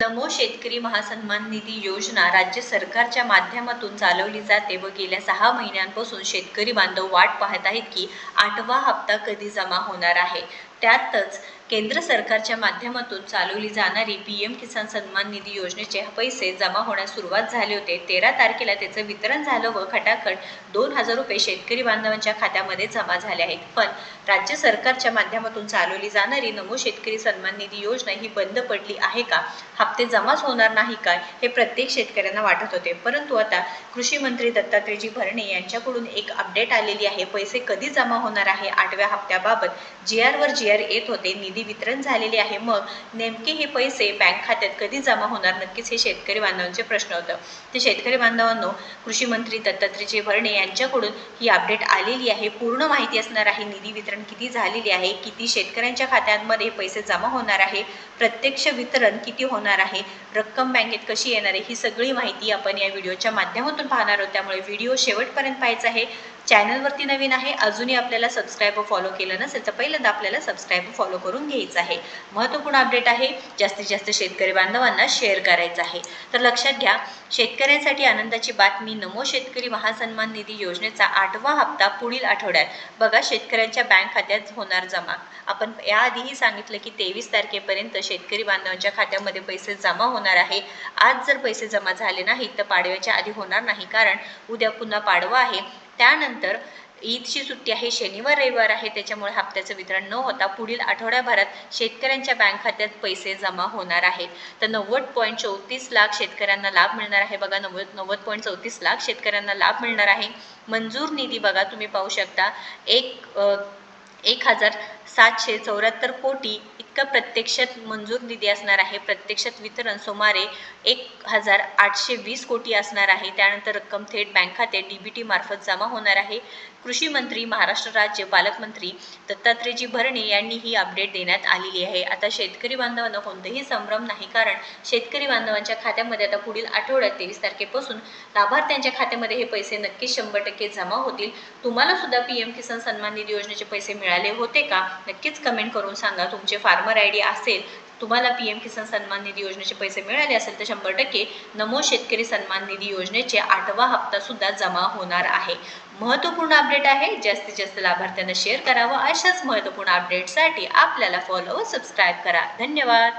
नमो शेतकरी महासन्मान निधी योजना राज्य सरकारच्या माध्यमातून चालवली जाते व गेल्या 6 महिन्यांपासून शेतकरी बांधव वाट पाहत आहेत की 8वा हप्ता कधी जमा होणार आहे। त्यातच केंद्र सरकारच्या माध्यमातून चालवली जाणारी पीएम किसान सन्मान निधी योजनेचे पैसे जमा होण्यास सुरुवात झाले होते। 13 तारखेला त्याचं वितरण झालं व खटाखट 2,000 रुपये शेतकरी बांधवांच्या खात्यामध्ये जमा झाले आहेत। पण राज्य सरकारच्या माध्यमातून चालवली जाणारी नमो शेतकरी सन्मान निधी योजना ही बंद पडली आहे का, हप्ते जमाच होणार नाही काय, हे प्रत्येक शेतकऱ्यांना वाटत होते। परंतु आता कृषी मंत्री दत्तात्रयजी भरणे यांच्याकडून एक अपडेट आलेली आहे। पैसे कधी जमा होणार आहे 8व्या हप्त्याबाबत जीआरवर जीआर येत होते, निधी वितरण झालेले आहे। मग नेमके हे पैसे बँक खात्यात कधी जमा होणार, नक्कीच हे शेतकरी बांधवांचे प्रश्न होतं। ते शेतकरी बांधवांनो, कृषी मंत्री दत्तात्रयजी भरणे यांच्याकडून ही अपडेट आलेली आहे। पूर्ण माहिती असणार आहे। निधी वितरण किती झालेले आहे, किती शेतकऱ्यांच्या खात्यांमध्ये पैसे जमा होणार आहे, प्रत्यक्ष वितरण किती होणार आहे, रक्कम बँकेत कशी येणार आहे, ही सगळी माहिती आपण या व्हिडिओच्या माध्यमातून पाहणार आहोत। त्यामुळे व्हिडिओ शेवटपर्यंत पाहायचा आहे। चॅनलवरती नवीन आहे, अजूनही आपल्याला सबस्क्राईब व फॉलो केलं नसेल तर पहिल्यांदा आपल्याला सबस्क्राईब व फॉलो करून घ्यायचं आहे। महत्त्वपूर्ण अपडेट आहे, जास्तीत जास्त शेतकरी बांधवांना शेअर करायचं आहे। तर लक्षात घ्या, शेतकऱ्यांसाठी आनंदाची बातमी, नमो शेतकरी महासन्मान निधी योजनेचा 8वा हप्ता पुढील आठवड्यात बघा शेतकऱ्यांच्या बँक खात्यात होणार जमा। आपण याआधीही सांगितलं की 23 तारखेपर्यंत शेतकरी बांधवांच्या खात्यामध्ये पैसे जमा होणार आहे। आज जर पैसे जमा झाले नाहीत तर पाडव्याच्या आधी होणार नाही, कारण उद्या पुन्हा पाडवा आहे। त्यानंतर ईदची सुट्टी आहे, शनिवार रविवार आहे, त्याच्यामुळे हप्त्याचं वितरण न होता पुढील आठवड्याभरात शेतकऱ्यांच्या बँक खात्यात पैसे जमा होणार आहेत। तर 90.34 लाख शेतकऱ्यांना लाभ मिळणार आहे। बघा 90.34 लाख शेतकऱ्यांना लाभ मिळणार आहे। मंजूर निधी बघा तुम्ही पाहू शकता, 1,774 कोटी इतका प्रत्यक्षात मंजूर निधी असणार आहे। प्रत्यक्षात वितरण सुमारे 1,820 कोटी असणार आहे। त्यानंतर रक्कम थेट बँक खात्यात डीबीटी मार्फत जमा होणार आहे। कृषी मंत्री, महाराष्ट्र राज्य पालकमंत्री दत्तात्रयजी भरणे यांनी ही अपडेट देण्यात आलेली आहे। आता शेतकरी बांधवांना कोणतेही संभ्रम नाही, कारण शेतकरी बांधवांच्या खात्यामध्ये आता पुढील आठवड्यात 23 तारखेपासून लाभार्थ्यांच्या खात्यामध्ये हे पैसे नक्कीच 100% जमा होतील। तुम्हाला सुद्धा पीएम किसान सन्मान निधी योजनेचे पैसे मिळाले होते का, नक्कीच कमेंट करून सांगा। तुमचे फार्मर आयडी असेल, तुम्हाला पीएम किसान सन्मान निधी योजनेचे पैसे मिळाले असेल तर 100% नमो शेतकरी सन्मान निधी योजनेचे 8वा हप्ता सुद्धा जमा होणार आहे। महत्त्वपूर्ण अपडेट आहे, जास्तीत जास्त लाभार्थ्यांना शेअर करावं। अशाच महत्त्वपूर्ण अपडेटसाठी आपल्याला फॉलो व सबस्क्राईब करा। धन्यवाद।